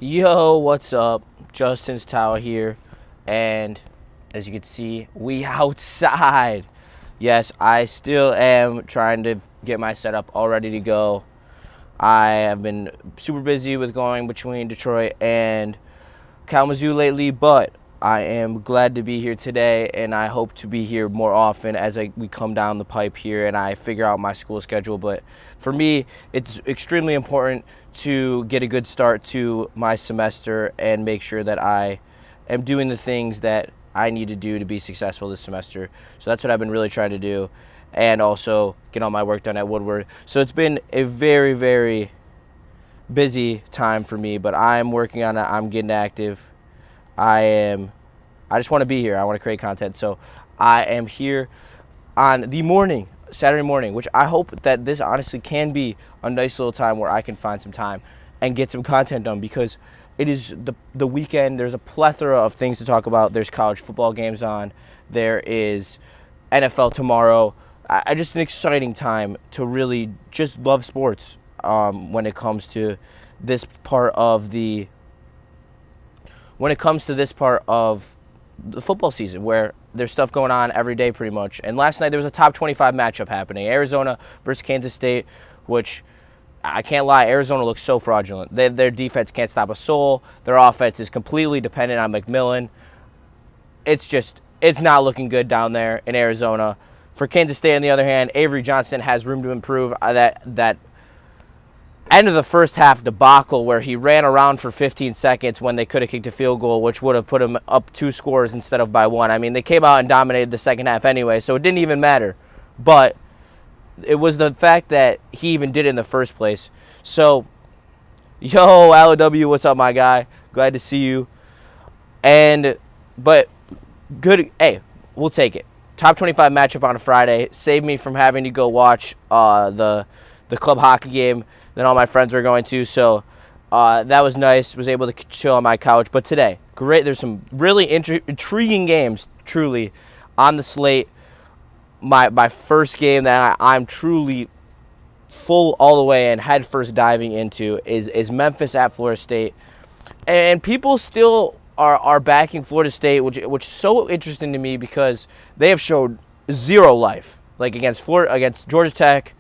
Yo, what's up? Justin's Tower here, and as you can see, we outside. Yes, I still am trying to get my setup all ready to go. I have been super busy with going between Detroit and Kalamazoo lately, but I am glad to be here today, and I hope to be here more often as we come down the pipe here and I figure out my school schedule. But for me, it's extremely important to get a good start to my semester and make sure that I am doing the things that I need to do to be successful this semester. So that's what I've been really trying to do, and also get all my work done at Woodward. So it's been a very, very busy time for me, but I'm working on it. I'm getting active. I just want to be here. I want to create content. So I am here on the morning, Saturday morning, which I hope that this honestly can be a nice little time where I can find some time and get some content done, because it is the weekend. There's a plethora of things to talk about. There's college football games on. There is NFL tomorrow. I just an exciting time to really just love sports when it comes to this part of the football season, where there's stuff going on every day pretty much. And last night there was a top 25 matchup happening, Arizona versus Kansas State, which I can't lie, Arizona looks so fraudulent. Their defense can't stop a soul. Their offense is completely dependent on McMillan. It's not looking good down there in Arizona. For Kansas State, on the other hand, Avery Johnson has room to improve. That end of the first half debacle where he ran around for 15 seconds when they could have kicked a field goal, which would have put him up 2 scores instead of by 1. I mean, they came out and dominated the second half anyway, so it didn't even matter. But it was the fact that he even did it in the first place. So, yo, LOW, what's up, my guy? Glad to see you. But good, hey, we'll take it. Top 25 matchup on a Friday. Saved me from having to go watch the club hockey game that all my friends were going to. So that was nice. Was able to chill on my couch. But today, great. There's some really intriguing games, truly, on the slate. My first game that I'm truly full all the way and head first diving into is Memphis at Florida State. And people still are backing Florida State, which is so interesting to me, because they have showed zero life, like against Georgia Tech,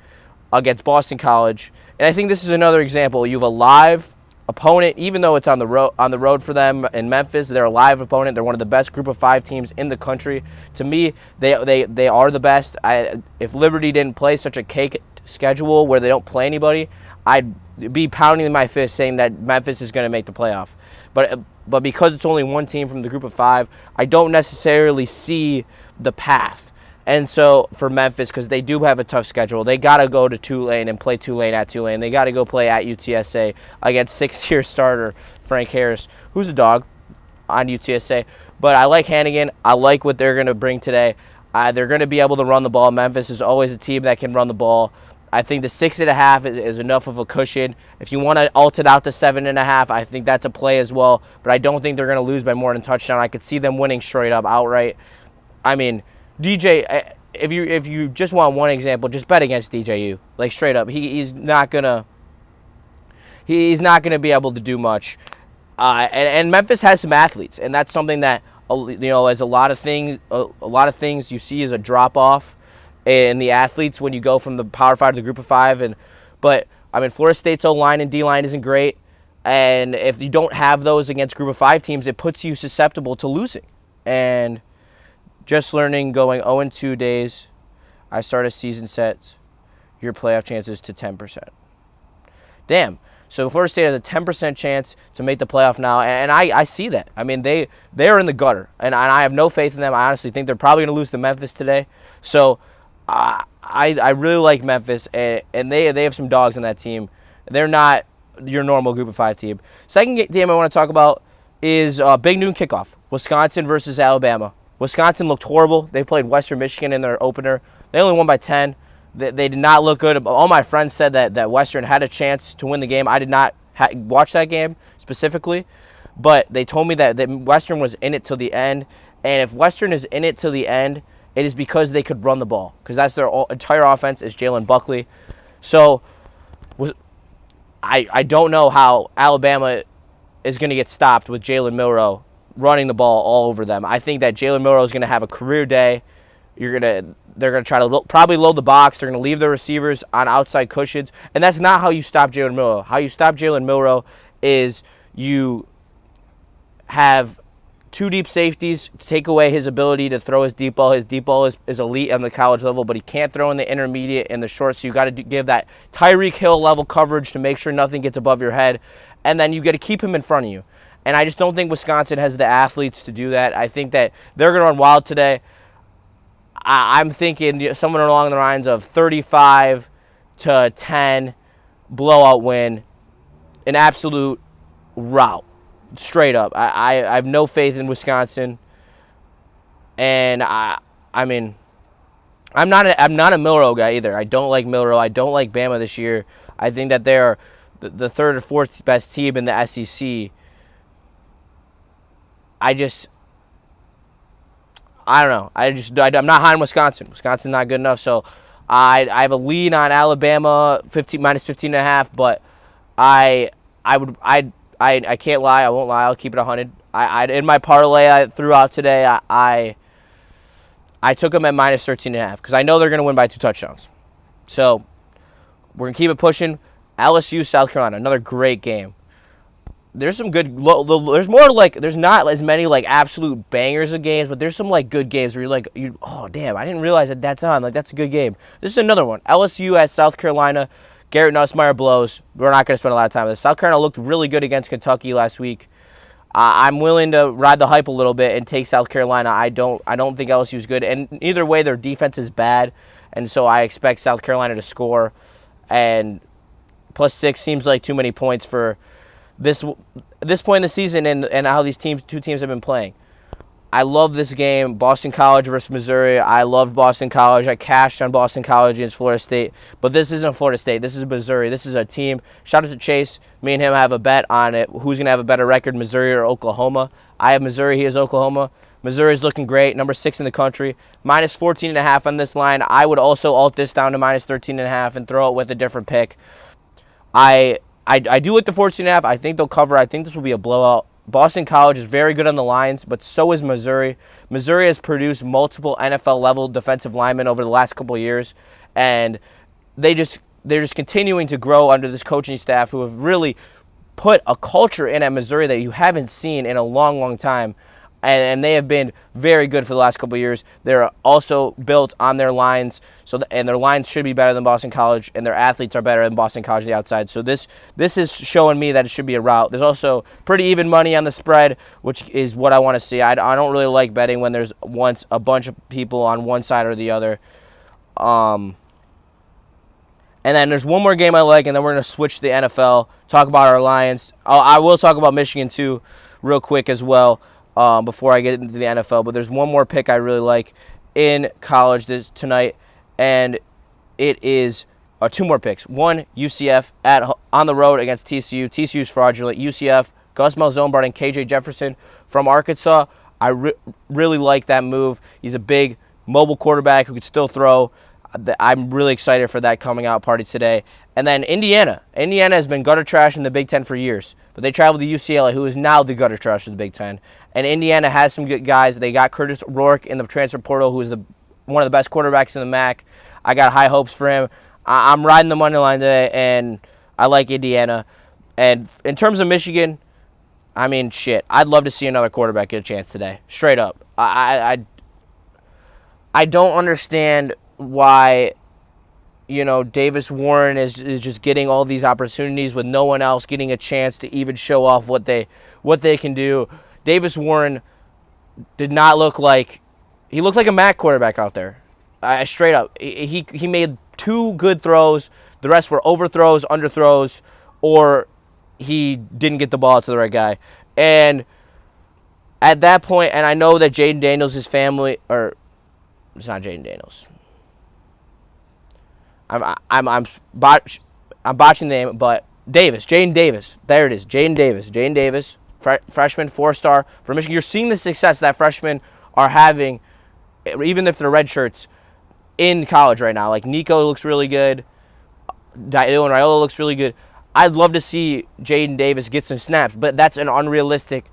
against Boston College. And I think this is another example. You have a live opponent, even though it's on the road for them in Memphis. They're a live opponent. They're one of the best group of 5 teams in the country. To me, they are the best. If Liberty didn't play such a cake schedule where they don't play anybody, I'd be pounding my fist saying that Memphis is going to make the playoff. But because it's only one team from the group of 5, I don't necessarily see the path. And so for Memphis, because they do have a tough schedule, they got to go to Tulane and play Tulane at Tulane. They got to go play at UTSA against 6-year starter Frank Harris, who's a dog on UTSA. But I like Hannigan. I like what they're going to bring today. They're going to be able to run the ball. Memphis is always a team that can run the ball. I think the 6.5 is enough of a cushion. If you want to alt it out to 7.5, I think that's a play as well. But I don't think they're going to lose by more than a touchdown. I could see them winning straight up outright. I mean, DJ, if you just want one example, just bet against DJU, like straight up. He's not gonna be able to do much. And Memphis has some athletes, and that's something that as a lot of things you see as a drop off in the athletes when you go from the Power 5 to the Group of 5. But I mean, Florida State's O-line and D-line isn't great, and if you don't have those against Group of 5 teams, it puts you susceptible to losing. And just learning, going 0-2 days, I start a season sets your playoff chances to 10%. Damn. So Florida State has a 10% chance to make the playoff now, and I see that. I mean, they are in the gutter, and I have no faith in them. I honestly think they're probably going to lose to Memphis today. So I really like Memphis, and they have some dogs on that team. They're not your normal Group of 5 team. Second game I want to talk about is big noon kickoff, Wisconsin versus Alabama. Wisconsin looked horrible. They played Western Michigan in their opener. They only won by 10. They did not look good. All my friends said that Western had a chance to win the game. I did not watch that game specifically, but they told me that Western was in it till the end. And if Western is in it till the end, it is because they could run the ball, because that's their entire offense is Jalen Buckley. So I don't know how Alabama is going to get stopped with Jalen Milroe running the ball all over them. I think that Jalen Milroe is going to have a career day. They're going to try to probably load the box. They're going to leave their receivers on outside cushions, and that's not how you stop Jalen Milroe. How you stop Jalen Milroe is you have two deep safeties to take away his ability to throw his deep ball. His deep ball is elite on the college level, but he can't throw in the intermediate and the short, so you got to give that Tyreek Hill level coverage to make sure nothing gets above your head, and then you got to keep him in front of you. And I just don't think Wisconsin has the athletes to do that. I think that they're going to run wild today. I'm thinking someone along the lines of 35-10 blowout win, an absolute rout. Straight up, I have no faith in Wisconsin, and I mean, I'm not a Milroe guy either. I don't like Milroe. I don't like Bama this year. I think that they're the third or fourth best team in the SEC. I don't know. I'm not high on Wisconsin. Wisconsin's not good enough, so I have a lead on Alabama, minus 15.5, but I can't lie. I won't lie. I'll keep it 100. In my parlay I threw out today, I took them at minus 13.5 because I know they're going to win by 2 touchdowns. So we're going to keep it pushing. LSU, South Carolina, another great game. There's some good. There's not as many like absolute bangers of games, but there's some like good games where oh damn, I didn't realize that's on. Like that's a good game. This is another one. LSU at South Carolina. Garrett Nussmeier blows. We're not going to spend a lot of time on this. South Carolina looked really good against Kentucky last week. I'm willing to ride the hype a little bit and take South Carolina. I don't think LSU is good, and either way, their defense is bad, and so I expect South Carolina to score. And +6 seems like too many points for this point in the season and how these two teams have been playing. I love this game, Boston College versus Missouri. I loved Boston College. I cashed on Boston College against Florida State. But this isn't Florida State. This is Missouri. This is a team. Shout out to Chase. Me and him have a bet on it. Who's going to have a better record, Missouri or Oklahoma? I have Missouri. He has Oklahoma. Missouri is looking great. Number 6 in the country. Minus 14.5 on this line. I would also alt this down to minus 13.5 and throw it with a different pick. I do like the 14.5. I think they'll cover. I think this will be a blowout. Boston College is very good on the lines, but so is Missouri. Missouri has produced multiple NFL-level defensive linemen over the last couple of years, and they're just continuing to grow under this coaching staff who have really put a culture in at Missouri that you haven't seen in a long, long time. And they have been very good for the last couple of years. They're also built on their lines, and their lines should be better than Boston College, and their athletes are better than Boston College on the outside. So this is showing me that it should be a rout. There's also pretty even money on the spread, which is what I want to see. I don't really like betting when there's a bunch of people on one side or the other. And then there's one more game I like, and then we're going to switch to the NFL, talk about our Lions. I will talk about Michigan, too, real quick as well. Before I get into the NFL, but there's one more pick I really like in college tonight, and it is 2 more picks. One, UCF on the road against TCU. TCU's fraudulent. UCF, Gus Malzahn brought in KJ Jefferson from Arkansas. I really like that move. He's a big mobile quarterback who could still throw. I'm really excited for that coming out party today. And then Indiana. Indiana has been gutter trash in the Big Ten for years, but they traveled to UCLA, who is now the gutter trash of the Big Ten. And Indiana has some good guys. They got Curtis Rourke in the transfer portal, who is one of the best quarterbacks in the MAC. I got high hopes for him. I'm riding the money line today, and I like Indiana. And in terms of Michigan, I mean, shit, I'd love to see another quarterback get a chance today. Straight up. I don't understand why, Davis Warren is just getting all these opportunities with no one else getting a chance to even show off what they can do. Davis Warren did not look like – he looked like a MAC quarterback out there. Straight up. He made 2 good throws. The rest were overthrows, underthrows, or he didn't get the ball to the right guy. And at that point, and I know that Jaden Daniels, his family – or it's not Jaden Daniels. I'm botching the name, but Jaden Davis. There it is, Jaden Davis. Freshman, 4-star for Michigan. You're seeing the success that freshmen are having, even if they're red shirts, in college right now. Like Nico looks really good. Dylan Raiola looks really good. I'd love to see Jaden Davis get some snaps, but that's an unrealistic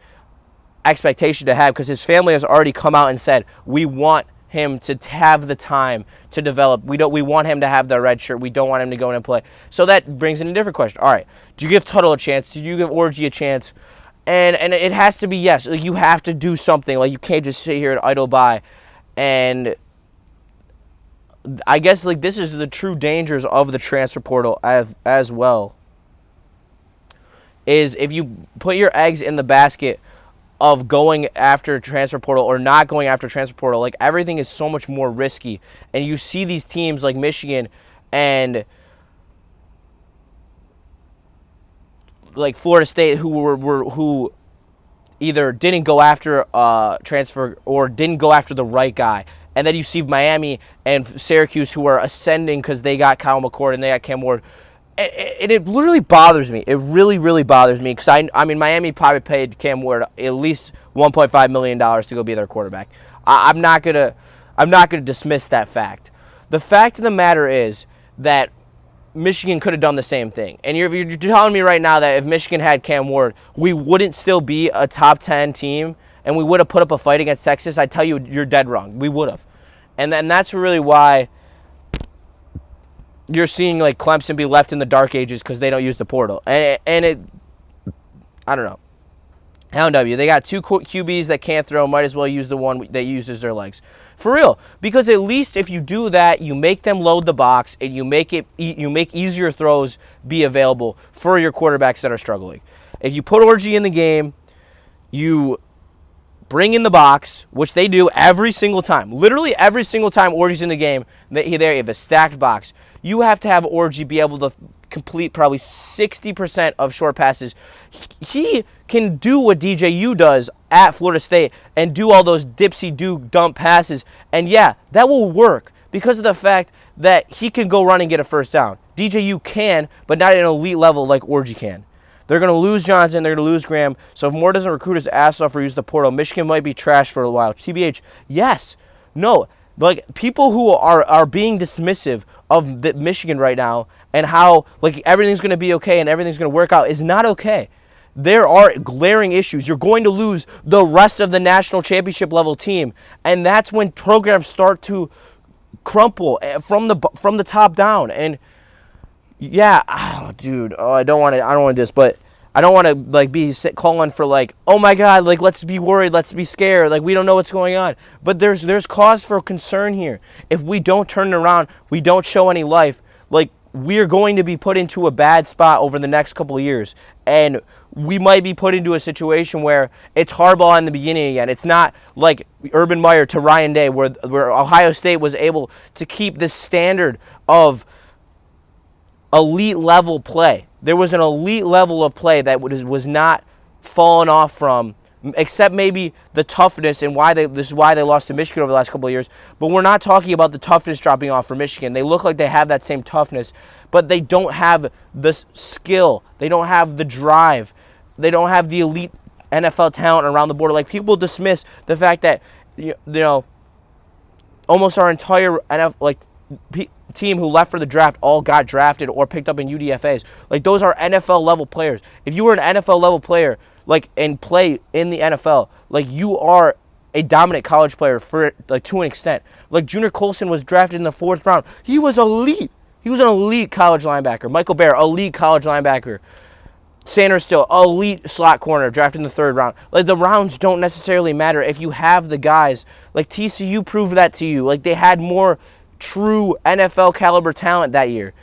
expectation to have because his family has already come out and said we want him to have the time to develop. We want him to have the red shirt. We don't want him to go in and play. So that brings in a different question. All right, do you give Tuttle a chance? Do you give Orgy a chance? And it has to be yes. Like, you have to do something. Like, you can't just sit here and idle by. And I guess like this is the true dangers of the transfer portal as well. Is if you put your eggs in the basket of going after transfer portal or not going after transfer portal, like everything is so much more risky. And you see these teams like Michigan and like Florida State who either didn't go after transfer or didn't go after the right guy. And then you see Miami and Syracuse who are ascending because they got Kyle McCord and they got Cam Ward. And it literally bothers me. It really, really bothers me because I mean, Miami probably paid Cam Ward at least $1.5 million to go be their quarterback. I'm not gonna dismiss that fact. The fact of the matter is that Michigan could have done the same thing. And you're telling me right now that if Michigan had Cam Ward, we wouldn't still be a top 10 team and we would have put up a fight against Texas? I tell you, you're dead wrong. We would have. And that's really why you're seeing like Clemson be left in the dark ages because they don't use the portal. And it, I don't know. LW, they got two QBs that can't throw. Might as well use the one that uses their legs. For real. Because at least if you do that, you make them load the box and you make easier throws be available for your quarterbacks that are struggling. If you put Orgy in the game, you bring in the box, which they do every single time. Literally every single time Orgy's in the game, they have a stacked box. You have to have Orgy be able to complete probably 60% of short passes. He can do what DJU does at Florida State and do all those dipsy-do dump passes. And yeah, that will work because of the fact that he can go run and get a first down. DJU can, but not at an elite level like Orgy can. They're going to lose Johnson. They're going to lose Graham. So if Moore doesn't recruit his ass off or use the portal, Michigan might be trash for a while. TBH, yes. No. Like, people who are being dismissive of the Michigan right now and how, like, everything's going to be okay and everything's going to work out is not okay. There are glaring issues. You're going to lose the rest of the national championship level team. And that's when programs start to crumple from the top down. And yeah, I don't want to do this, but I don't want to like be calling for like, oh my God, like let's be worried, let's be scared, like we don't know what's going on. But there's cause for concern here. If we don't turn it around, we don't show any life, like we're going to be put into a bad spot over the next couple of years. And we might be put into a situation where it's Harbaugh in the beginning again. It's not like Urban Meyer to Ryan Day where Ohio State was able to keep this standard of elite level play. There was an elite level of play that was not fallen off from, except maybe the toughness and this is why they lost to Michigan over the last couple of years. But we're not talking about the toughness dropping off for Michigan. They look like they have that same toughness, but they don't have the skill. They don't have the drive. They don't have the elite NFL talent around the board. Like, people dismiss the fact that almost our entire team who left for the draft all got drafted or picked up in UDFAs. Like, those are NFL level players. If you were an NFL level player, like, and play in the NFL, like, you are a dominant college player to an extent. Like, Junior Colson was drafted in the 4th round. He was elite. He was an elite college linebacker. Michael Bear, elite college linebacker. Sanders still, elite slot corner, drafted in the 3rd round. Like, the rounds don't necessarily matter if you have the guys. Like, TCU proved that to you. Like, they had more true NFL caliber talent that year,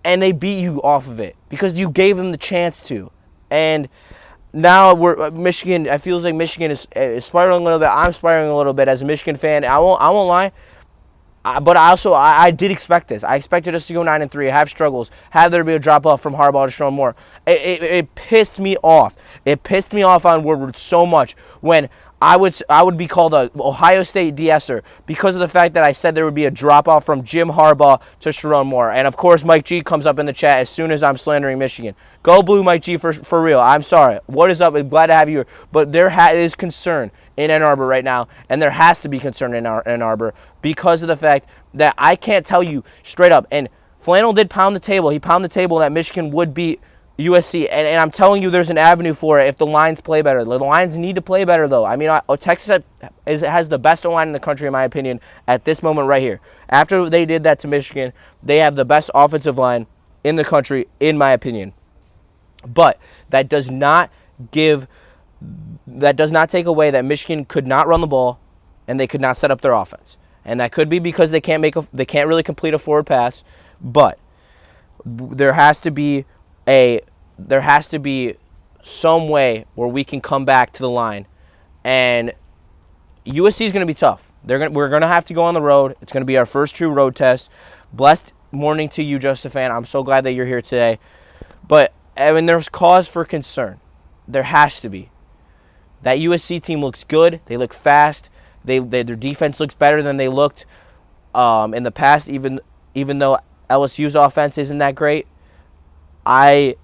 and they beat you off of it because you gave them the chance to. And now Michigan. It feels like Michigan is spiraling a little bit. I'm spiraling a little bit as a Michigan fan. I won't lie. But I did expect this. I expected us to go 9-3, have struggles, have there be a drop off from Harbaugh to Sherman Moore. It pissed me off. It pissed me off on Woodward so much when I would be called a Ohio State de-esser because of the fact that I said there would be a drop-off from Jim Harbaugh to Sherrone Moore. And, of course, Mike G comes up in the chat as soon as I'm slandering Michigan. Go Blue, Mike G, for real. I'm sorry. What is up? I'm glad to have you here. But there is concern in Ann Arbor right now, and there has to be concern in Ann Arbor because of the fact that I can't tell you straight up. And Flannel did pound the table. He pounded the table that Michigan would beat USC, and I'm telling you, there's an avenue for it if the Lions play better. The Lions need to play better, though. I mean, Texas has the best O-line in the country, in my opinion, at this moment right here. After they did that to Michigan, they have the best offensive line in the country, in my opinion. But that does not take away that Michigan could not run the ball and they could not set up their offense. And that could be because they can't really complete a forward pass, but there has to be some way where we can come back to the line. And USC is going to be tough. We're going to have to go on the road. It's going to be our first true road test. Blessed morning to you, Justifan. I'm so glad that you're here today. But I mean, there's cause for concern. There has to be. That USC team looks good. They look fast. Their defense looks better than they looked in the past, even though LSU's offense isn't that great. I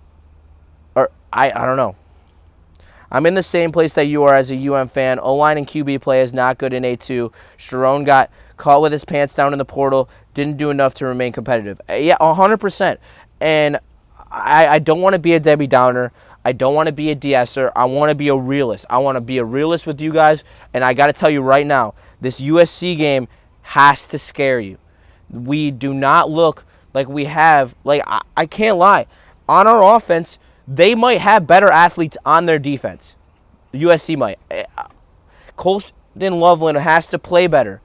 don't know. I'm in the same place that you are as a UM fan. O-line and QB play is not good in A2. Sharon got caught with his pants down in the portal, didn't do enough to remain competitive. Yeah, 100%. And I don't want to be a Debbie Downer. I don't want to be a de-esser. I want to be a realist. I want to be a realist with you guys. And I got to tell you right now, this USC game has to scare you. We do not look like we have, I can't lie. On our offense, they might have better athletes on their defense. USC might. Colston Loveland has to play better.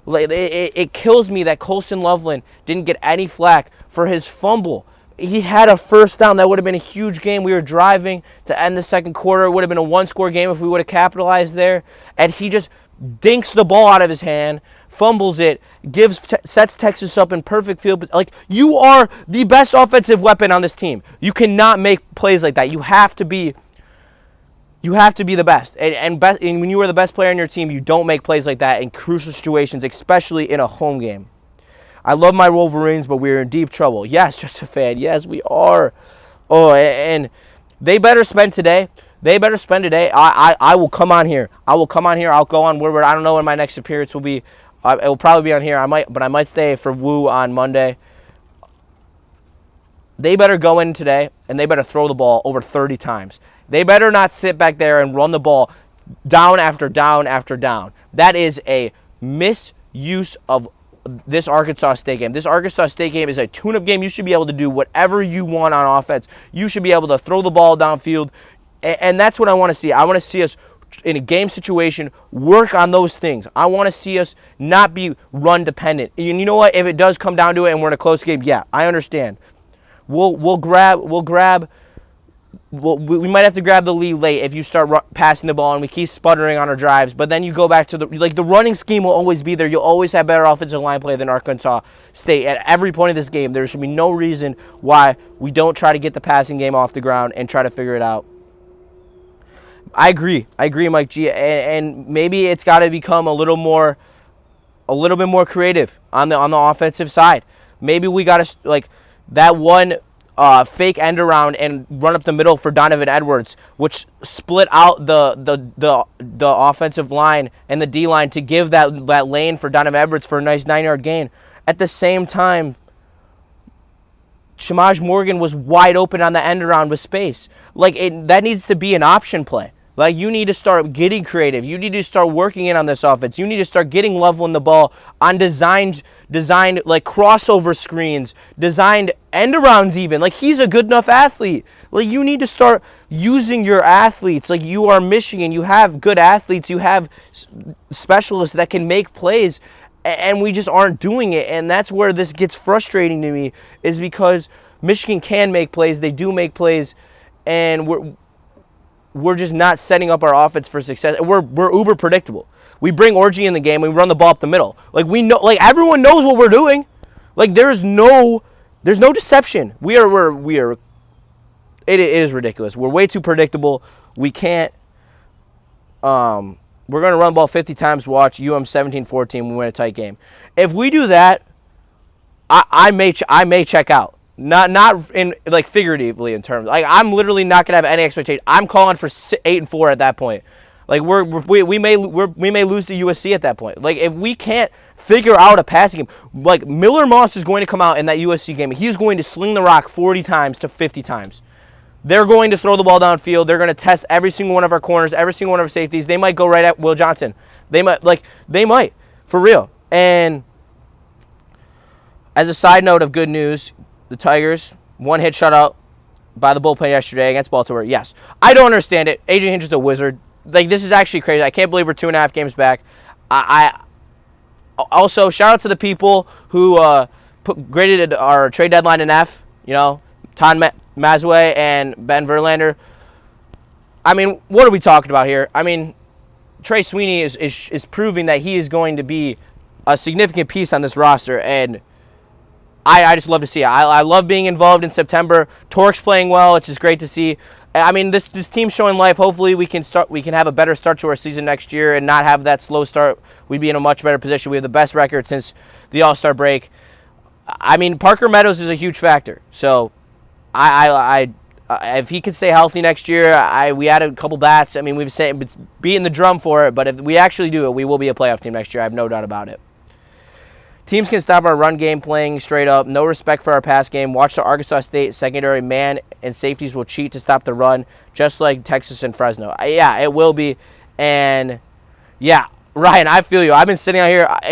It kills me that Colston Loveland didn't get any flack for his fumble. He had a first down. That would have been a huge game. We were driving to end the second quarter. It would have been a one-score game if we would have capitalized there. And he just dinks the ball out of his hand, fumbles it, sets Texas up in perfect field. You are the best offensive weapon on this team. You cannot make plays like that. You have to be the best. And when you are the best player on your team, you don't make plays like that in crucial situations, especially in a home game. I love my Wolverines, but we're in deep trouble. Yes, just a fan. Yes, we are. Oh, and they better spend today. I will come on here. I'll go on Woodward. I don't know when my next appearance will be. It will probably be on here. I might stay for Woo on Monday. They better go in today, and they better throw the ball over 30 times. They better not sit back there and run the ball down after down after down. That is a misuse of this Arkansas State game. This Arkansas State game is a tune-up game. You should be able to do whatever you want on offense. You should be able to throw the ball downfield, and that's what I want to see. I want to see us in a game situation work on those things. I want to see us not be run dependent. And you know what? If it does come down to it and we're in a close game, yeah, I understand. We might have to grab the lead late if you start passing the ball and we keep sputtering on our drives. But then you go back to the running scheme will always be there. You'll always have better offensive line play than Arkansas State at every point of this game. There should be no reason why we don't try to get the passing game off the ground and try to figure it out. I agree, Mike G. And maybe it's got to become a little bit more creative on the offensive side. Maybe we got to that one. Fake end around and run up the middle for Donovan Edwards, which split out the offensive line and the D line to give that lane for Donovan Edwards for a nice 9-yard gain. At the same time, Shamaj Morgan was wide open on the end around with space. That needs to be an option play. You need to start getting creative. You need to start working in on this offense. You need to start getting Loveland the ball on designed crossover screens, designed end arounds even. He's a good enough athlete. You need to start using your athletes. You are Michigan. You have good athletes. You have specialists that can make plays, and we just aren't doing it. And that's where this gets frustrating to me, is because Michigan can make plays. They do make plays, and we're just not setting up our offense for success. We're uber predictable. We bring Orgy in the game and we run the ball up the middle. We know, everyone knows what we're doing. There's no deception. We are. It is ridiculous. We're way too predictable. We can't. We're going to run the ball 50 times. Watch UM 17-14. We win a tight game. If we do that, I may check out. Not in figuratively in terms. I'm literally not gonna have any expectation. I'm calling for 8-4 at that point. We may lose to USC at that point. If figure out a passing game. Like, Miller Moss is going to come out in that USC game. He's going to sling the rock 40 times to 50 times. They're going to throw the ball downfield. They're going to test every single one of our corners, every single one of our safeties. They might go right at Will Johnson. They might, for real. And as a side note of good news, the Tigers, one hit shutout by the bullpen yesterday against Baltimore. Yes. I don't understand it. AJ Hinch is a wizard. Like, this is actually crazy. I can't believe we're 2.5 games back. I also, shout out to the people who graded our trade deadline an F. You know, Ton Mazway and Ben Verlander. I mean, what are we talking about here? I mean, Trey Sweeney is proving that he is going to be a significant piece on this roster, and I just love to see it. I love being involved in September. Torque's playing well, which is great to see. I mean, this team's showing life. Hopefully, we can have a better start to our season next year and not have that slow start. We'd be in a much better position. We have the best record since the All-Star break. I mean, Parker Meadows is a huge factor. So, if he can stay healthy next year, we added a couple bats. I mean, we've beating the drum for it, but if we actually do it, we will be a playoff team next year. I have no doubt about it. Teams can stop our run game playing straight up. No respect for our pass game. Watch the Arkansas State secondary man and safeties will cheat to stop the run, just like Texas and Fresno. Yeah, it will be. And, yeah, Ryan, I feel you. I've been sitting out here. I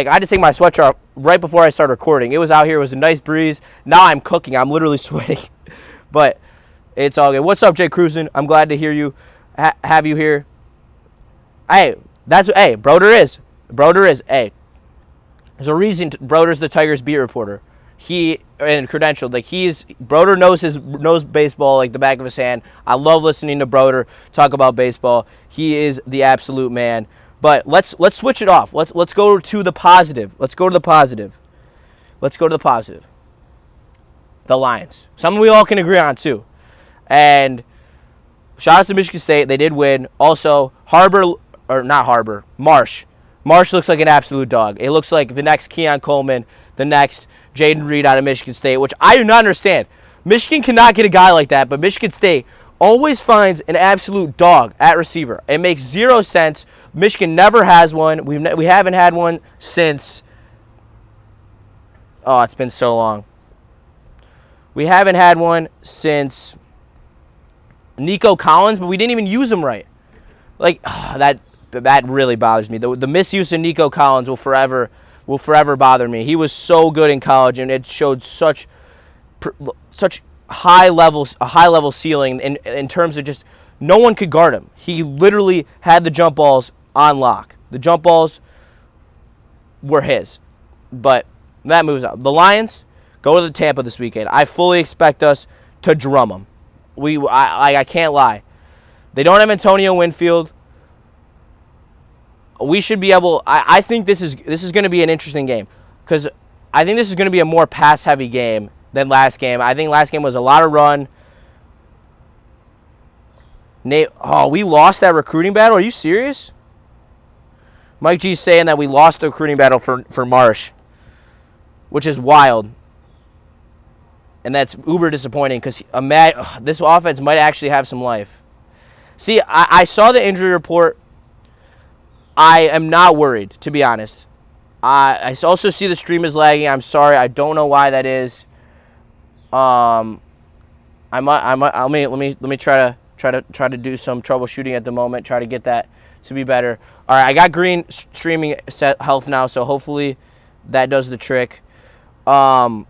had to take my sweatshirt off right before I started recording. It was out here. It was a nice breeze. Now I'm cooking. I'm literally sweating. But it's all good. What's up, Jay Cruzen? I'm glad to hear you. Have you here. Broder is. Hey. There's a reason Broder's the Tigers beat reporter. He and credentialed. Broder knows baseball like the back of his hand. I love listening to Broder talk about baseball. He is the absolute man. But let's switch it off. Let's go to the positive. The Lions. Something we all can agree on too. And shout out to Michigan State. They did win. Also, Marsh. Marsh looks like an absolute dog. It looks like the next Keon Coleman, the next Jaden Reed out of Michigan State, which I do not understand. Michigan cannot get a guy like that, but Michigan State always finds an absolute dog at receiver. It makes zero sense. Michigan never has one. We haven't had one since... Oh, it's been so long. We haven't had one since Nico Collins, but we didn't even use him right. That really bothers me. The misuse of Nico Collins will forever bother me. He was so good in college, and it showed such high level ceiling in terms of just no one could guard him. He literally had the jump balls on lock. The jump balls were his. But that moves out. The Lions go to the Tampa this weekend. I fully expect us to drum them. I can't lie. They don't have Antonio Winfield. We should be able. I think this is going to be an interesting game because I think this is going to be a more pass heavy game than last game. I think last game was a lot of run. We lost that recruiting battle. Are you serious? Mike G's saying that we lost the recruiting battle for Marsh, which is wild, and that's uber disappointing because this offense might actually have some life. See, I saw the injury report. I am not worried, to be honest. I also see the stream is lagging. I'm sorry. I don't know why that is. Let me try to do some troubleshooting at the moment. Try to get that to be better. All right, I got green streaming set health now, so hopefully that does the trick. I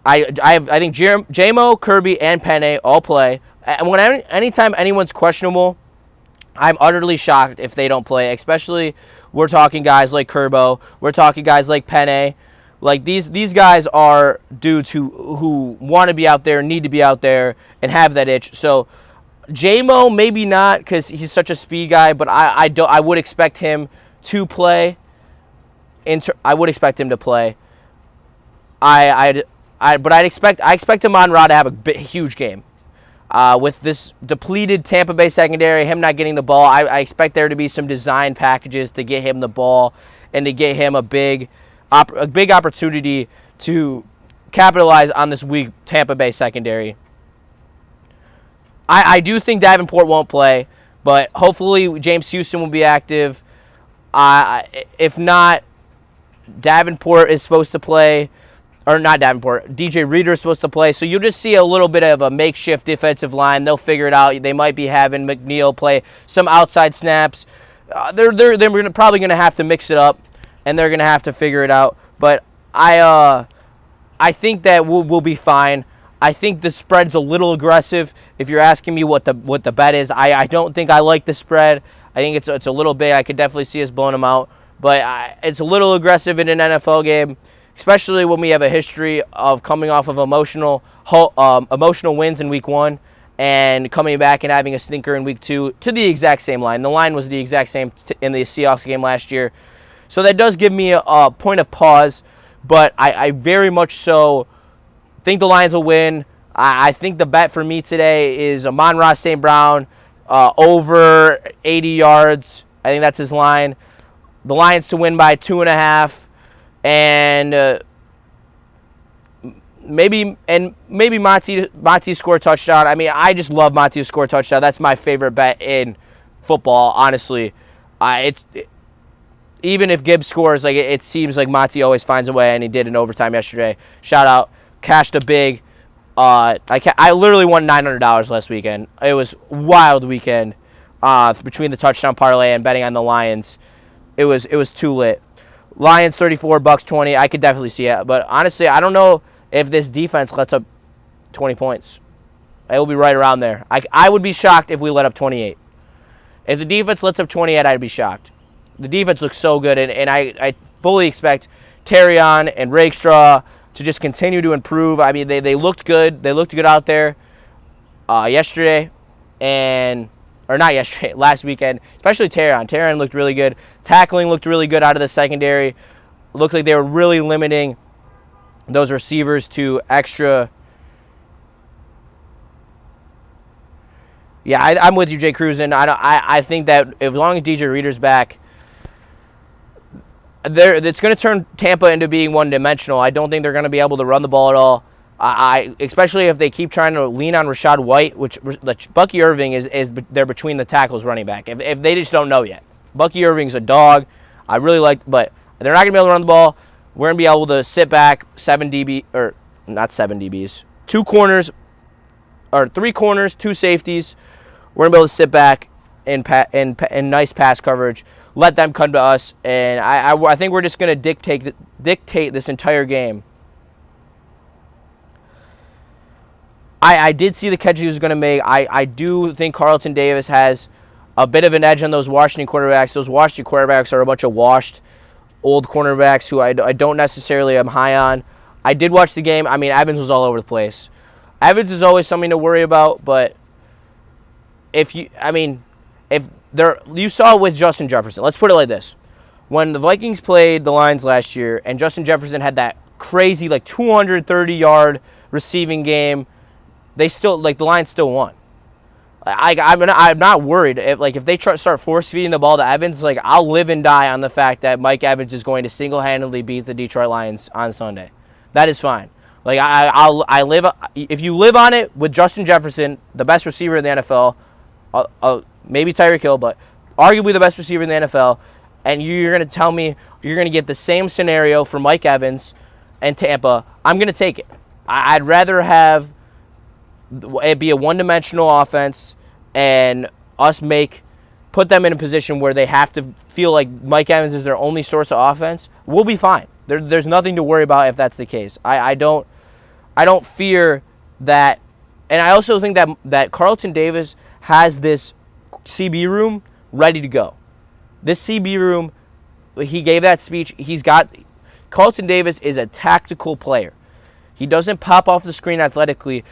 think JMO, Kirby, and Penne all play. And anytime anyone's questionable, I'm utterly shocked if they don't play, especially we're talking guys like Kerbo, we're talking guys like Penne. Like these guys are dudes who want to be out there, need to be out there, and have that itch. So JMO maybe not because he's such a speed guy, but I would expect him to play. I would expect him to play. I expect Amon-Ra to have a huge game. With this depleted Tampa Bay secondary, him not getting the ball, I expect there to be some design packages to get him the ball and to get him a big opportunity to capitalize on this weak Tampa Bay secondary. I do think Davenport won't play, but hopefully James Houston will be active. If not, Davenport is supposed to play, or not Davenport, DJ Reader is supposed to play. So you'll just see a little bit of a makeshift defensive line. They'll figure it out. They might be having McNeil play some outside snaps. They're probably going to have to mix it up, and they're going to have to figure it out. But I think that we'll be fine. I think the spread's a little aggressive. If you're asking me what the bet is, I don't think I like the spread. I think it's a little big. I could definitely see us blowing them out. But it's a little aggressive in an NFL game, especially when we have a history of coming off of emotional wins in Week 1 and coming back and having a stinker in Week 2 to the exact same line. The line was the exact same in the Seahawks game last year. So that does give me a point of pause, but I very much so think the Lions will win. I think the bet for me today is Amon-Ra St. Brown over 80 yards. I think that's his line. The Lions to win by 2.5, and maybe Monty score a touchdown. I mean, I just love Monty to score a touchdown. That's my favorite bet in football, honestly. Even if Gibbs scores, like it seems like Monty always finds a way, and he did in overtime yesterday. Shout out, cashed a big. I literally won $900 last weekend. It was a wild weekend between the touchdown parlay and betting on the Lions. It was too lit. Lions 34, Bucks 20. I could definitely see it, but honestly, I don't know if this defense lets up 20 points. It will be right around there. I would be shocked if we let up 28. If the defense lets up 28, I'd be shocked. The defense looks so good, and I fully expect Terrion and Rakestraw to just continue to improve. I mean, they looked good. They looked good out there yesterday, or not yesterday, last weekend, especially Terrion. Terrion looked really good. Tackling looked really good out of the secondary. Looked like they were really limiting those receivers to extra. Yeah, I'm with you, Jay Cruzan. I think that as long as DJ Reader's back, it's going to turn Tampa into being one-dimensional. I don't think they're going to be able to run the ball at all. Especially if they keep trying to lean on Rashad White, which Bucky Irving is they're between the tackles running back. If they just don't know yet. Bucky Irving's a dog. I really like, but they're not going to be able to run the ball. We're going to be able to sit back 7 DB, or not 7 DBs, 2 corners, or 3 corners, 2 safeties. We're going to be able to sit back in nice pass coverage, let them come to us, and I think we're just going to dictate this entire game. I did see the catch he was going to make. I do think Carlton Davis has a bit of an edge on those Washington quarterbacks. Those Washington quarterbacks are a bunch of washed old cornerbacks who I don't necessarily am high on. I did watch the game. I mean, Evans was all over the place. Evans is always something to worry about, but you saw with Justin Jefferson. Let's put it like this. When the Vikings played the Lions last year and Justin Jefferson had that crazy 230-yard receiving game, the Lions still won. I'm not worried if they start force feeding the ball to Evans. I'll live and die on the fact that Mike Evans is going to single-handedly beat the Detroit Lions on Sunday. That is fine. If you live on it with Justin Jefferson, the best receiver in the NFL, maybe Tyreek Hill, but arguably the best receiver in the NFL, and you're going to tell me you're going to get the same scenario for Mike Evans and Tampa, I'm going to take it. I'd rather have it be a one-dimensional offense and us put them in a position where they have to feel like Mike Evans is their only source of offense. We'll be fine. There's nothing to worry about if that's the case. I don't fear that, and I also think that Carlton Davis has this CB room ready to go. This CB room, he gave that speech. Carlton Davis is a tactical player. He doesn't pop off the screen athletically.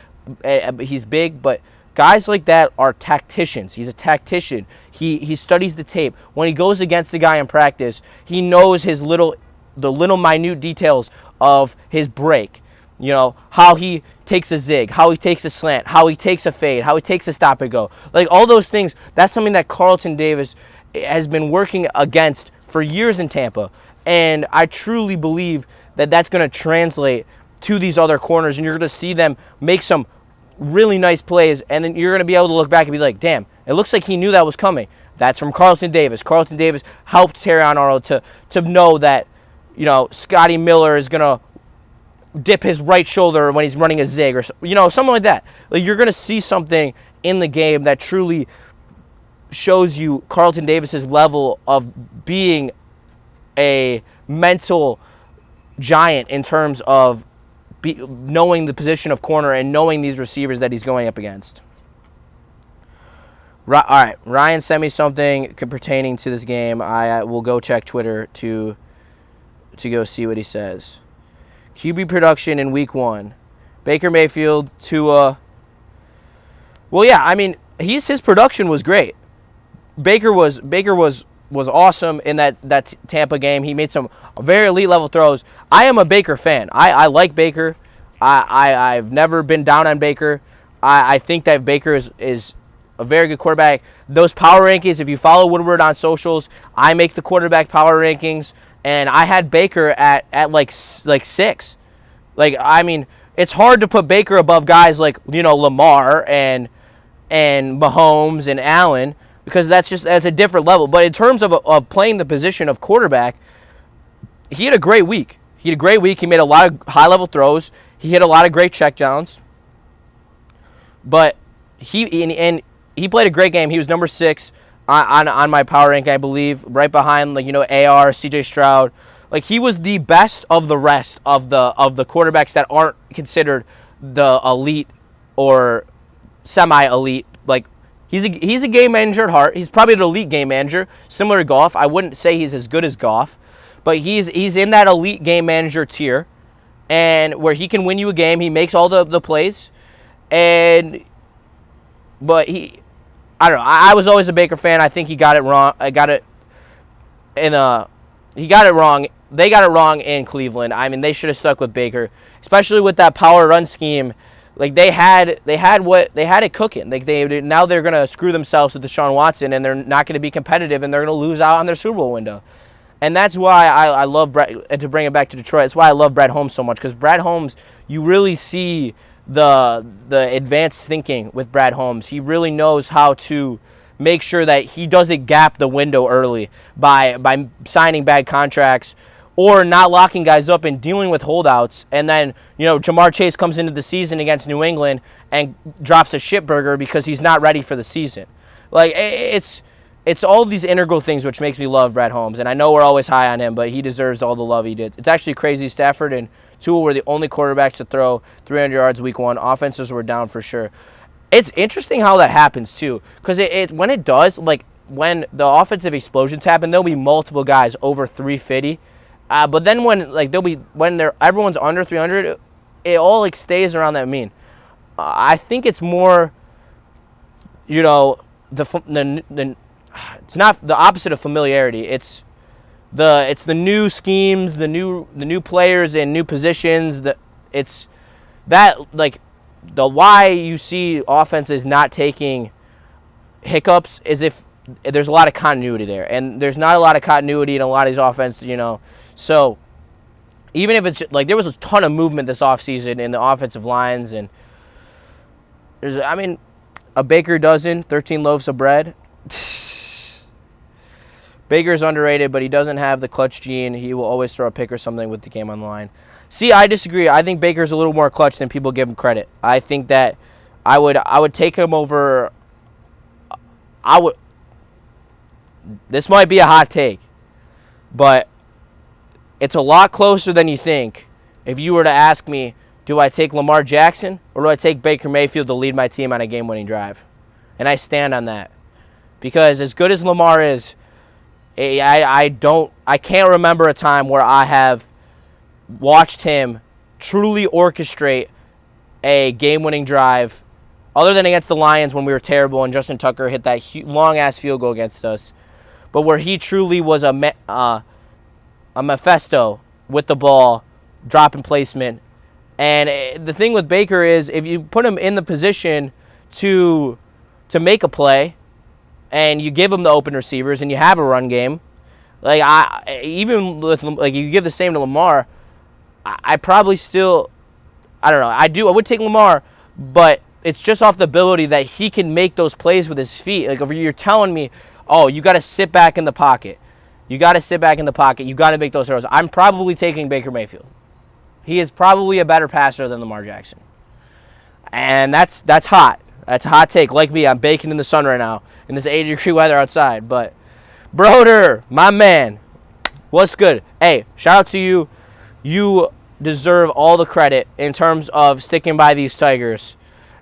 He's big, but guys like that are tacticians. He's a tactician. He studies the tape. When he goes against the guy in practice, he knows the little minute details of his break. You know, how he takes a zig, how he takes a slant, how he takes a fade, how he takes a stop and go. All those things, that's something that Carlton Davis has been working against for years in Tampa. And I truly believe that that's going to translate to these other corners, and you're going to see them make some really nice plays, and then you're going to be able to look back and be like, damn, it looks like he knew that was coming. That's from Carlton Davis. Carlton Davis helped Terrion Arnold to know that Scotty Miller is going to dip his right shoulder when he's running a zig or, something like that. Like, you're going to see something in the game that truly shows you Carlton Davis's level of being a mental giant in terms of knowing the position of corner and knowing these receivers that he's going up against. All right, Ryan sent me something pertaining to this game. I will go check Twitter to go see what he says. QB production in Week 1. Baker Mayfield, Tua. Well, yeah, I mean, his production was great. Baker was awesome in that Tampa game. He made some very elite level throws. I am a Baker fan. I like Baker. I've never been down on Baker. I think that Baker is a very good quarterback. Those power rankings, if you follow Woodward on socials, I make the quarterback power rankings, and I had Baker at like 6. Like, I mean, it's hard to put Baker above guys like, Lamar and Mahomes and Allen, because that's a different level. But in terms of playing the position of quarterback, he had a great week. He made a lot of high-level throws. He hit a lot of great checkdowns. But he played a great game. He was number 6 on my power rank, I believe, right behind AR, CJ Stroud. Like, he was the best of the rest of the quarterbacks that aren't considered the elite or semi-elite. Like, he's a game manager at heart. He's probably an elite game manager, similar to Goff. I wouldn't say he's as good as Goff, but he's in that elite game manager tier, and where he can win you a game. He makes all the plays, but I don't know. I was always a Baker fan. I think he got it wrong. He got it wrong. They got it wrong in Cleveland. I mean, they should have stuck with Baker, especially with that power run scheme. Like, they had it cooking. Like, now they're gonna screw themselves with Deshaun Watson, and they're not gonna be competitive, and they're gonna lose out on their Super Bowl window. And that's why I love Brett. And to bring it back to Detroit, that's why I love Brad Holmes so much, because Brad Holmes, you really see the advanced thinking with Brad Holmes. He really knows how to make sure that he doesn't gap the window early by signing bad contracts or not locking guys up and dealing with holdouts. And then, Jamar Chase comes into the season against New England and drops a shitburger because he's not ready for the season. Like, it's all these integral things which makes me love Brad Holmes. And I know we're always high on him, but he deserves all the love he did. It's actually crazy. Stafford and Tua were the only quarterbacks to throw 300 yards Week 1. Offenses were down for sure. It's interesting how that happens, too, because when it does, like, when the offensive explosions happen, there'll be multiple guys over 350. But then when everyone's under 300, it all like stays around that mean. I think it's more, it's not the opposite of familiarity. It's the new schemes, the new players in new positions. It's that, like, the why you see offenses not taking hiccups is if there's a lot of continuity there, and there's not a lot of continuity in a lot of these offenses, So even if it's like there was a ton of movement this offseason in the offensive lines, and a baker dozen, 13 loaves of bread. Baker's underrated, but he doesn't have the clutch gene. He will always throw a pick or something with the game on the line. See, I disagree. I think Baker's a little more clutch than people give him credit. I think that I would take him over. This might be a hot take, but it's a lot closer than you think. If you were to ask me, do I take Lamar Jackson or do I take Baker Mayfield to lead my team on a game-winning drive? And I stand on that. Because as good as Lamar is, I can't remember a time where I have watched him truly orchestrate a game-winning drive, other than against the Lions when we were terrible and Justin Tucker hit that long-ass field goal against us, but where he truly was a Mephisto with the ball, dropping placement. And the thing with Baker is if you put him in the position to make a play and you give him the open receivers and you have a run game, like you give the same to Lamar, I probably still, I don't know, I would take Lamar, but it's just off the ability that he can make those plays with his feet. Like, if you're telling me, oh, you got to sit back in the pocket You got to sit back in the pocket. You got to make those throws. I'm probably taking Baker Mayfield. He is probably a better passer than Lamar Jackson. And that's hot. That's a hot take. Like me, I'm baking in the sun right now in this 80-degree weather outside. But, Broder, my man, what's good? Hey, shout out to you. You deserve all the credit in terms of sticking by these Tigers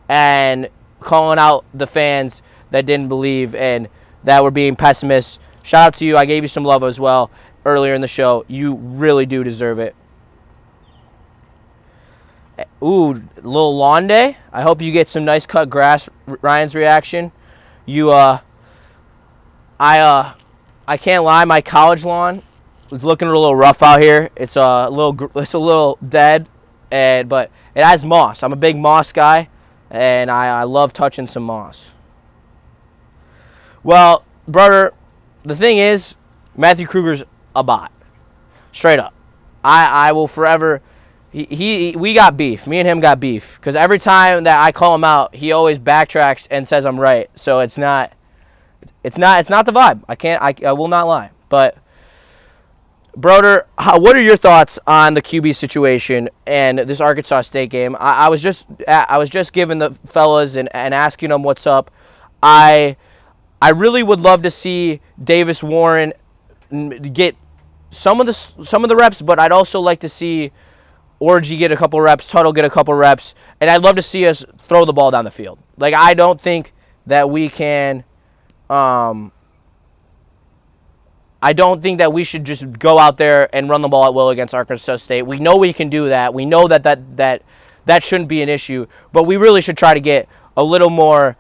and calling out the fans that didn't believe and that were being pessimists. Shout out to you. I gave you some love as well earlier in the show. You really do deserve it. Ooh, little lawn day. I hope you get some nice cut grass. Ryan's reaction. I can't lie. My college lawn is looking a little rough out here. It's a little dead, but it has moss. I'm a big moss guy, and I love touching some moss. Well, brother, the thing is, Matthew Kruger's a bot. Straight up. I will forever. We got beef. Me and him got beef. Because every time that I call him out, he always backtracks and says I'm right. So it's not the vibe. I will not lie. But, Broder, what are your thoughts on the QB situation and this Arkansas State game? I was just giving the fellas and asking them what's up. I really would love to see Davis Warren get some of the reps, but I'd also like to see Orji get a couple reps, Tuttle get a couple reps, and I'd love to see us throw the ball down the field. Like, I don't think that we can I don't think that we should just go out there and run the ball at will against Arkansas State. We know we can do that. We know that shouldn't be an issue, but we really should try to get a little more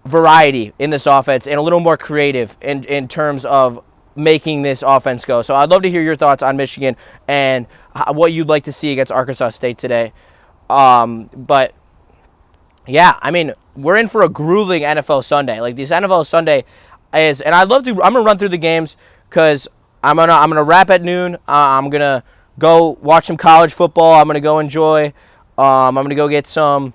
variety in this offense and a little more creative in terms of making this offense go. So I'd love to hear your thoughts on Michigan and what you'd like to see against Arkansas State today. But yeah, I mean, we're in for a grueling NFL Sunday. Like, this NFL Sunday is, and I'm gonna run through the games because I'm gonna wrap at noon. I'm gonna go watch some college football. I'm gonna go enjoy. I'm gonna go get some.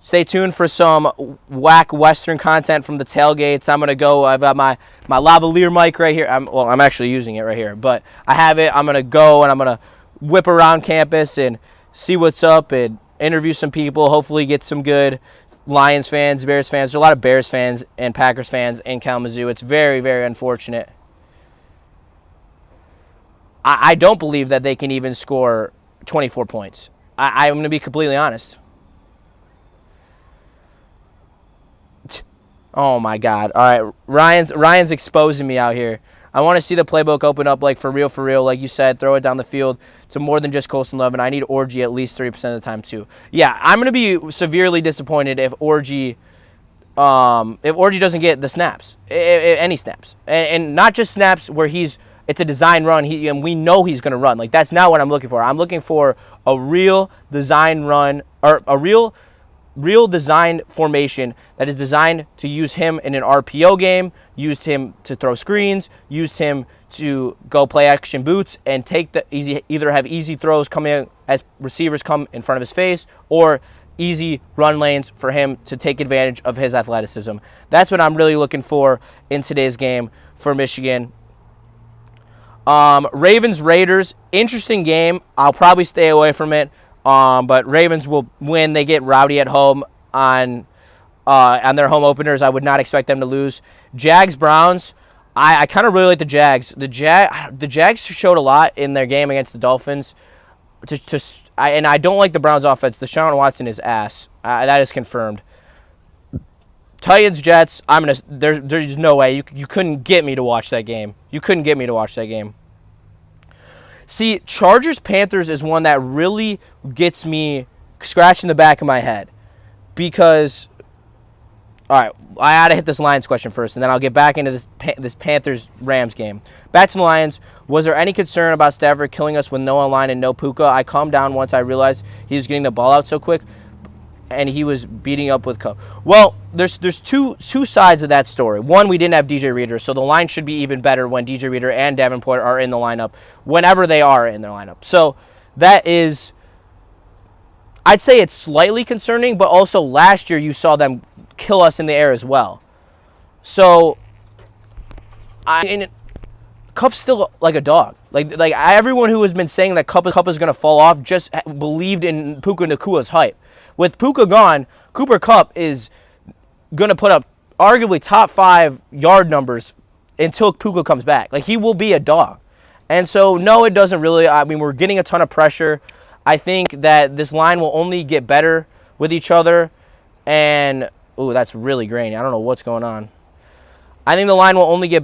Stay tuned for some whack Western content from the tailgates. I'm going to go. I've got my lavalier mic right here. I'm actually using it right here. But I have it. I'm going to go, and I'm going to whip around campus and see what's up and interview some people, hopefully get some good Lions fans, Bears fans. There's a lot of Bears fans and Packers fans in Kalamazoo. It's very, very unfortunate. I don't believe that they can even score 24 points. I'm going to be completely honest. Oh, my God. All right, Ryan's exposing me out here. I want to see the playbook open up, like, for real, like you said, throw it down the field to more than just Colston Love, and I need Orji at least 30% of the time, too. Yeah, I'm going to be severely disappointed if Orji doesn't get the snaps, any snaps. And not just snaps where it's a design run, and we know he's going to run. Like, that's not what I'm looking for. I'm looking for a real design run, or a real design formation that is designed to use him in an RPO game, used him to throw screens, used him to go play action boots and either have easy throws coming as receivers come in front of his face or easy run lanes for him to take advantage of his athleticism. That's what I'm really looking for in today's game for Michigan. Ravens-Raiders, interesting game. I'll probably stay away from it. But Ravens will win. They get rowdy at home on their home openers. I would not expect them to lose. Jags-Browns, I kind of really like the Jags. The Jags showed a lot in their game against the Dolphins. And I don't like the Browns' offense. Deshaun Watson is ass. That is confirmed. Titans-Jets, there's no way. You couldn't get me to watch that game. See, Chargers-Panthers is one that really gets me scratching the back of my head because, all right, I got to hit this Lions question first, and then I'll get back into this Panthers-Rams game. Back to the Lions, was there any concern about Stafford killing us with no online and no Puka? I calmed down once I realized he was getting the ball out so quick, and he was beating up with Coe. Well, there's two sides of that story. One, we didn't have DJ Reader, so the line should be even better when DJ Reader and Davenport are in the lineup, whenever they are in their lineup. So that is, I'd say it's slightly concerning, but also last year you saw them kill us in the air as well. So Cup's still like a dog. Like everyone who has been saying that Cup is going to fall off just believed in Puka Nakua's hype. With Puka gone, Cooper Kupp is going to put up arguably top 5 yard numbers until Puka comes back. Like, he will be a dog. And so, no, it doesn't really. I mean, we're getting a ton of pressure. I think that this line will only get better with each other. And, ooh, that's really grainy. I don't know what's going on. I think the line will only get better.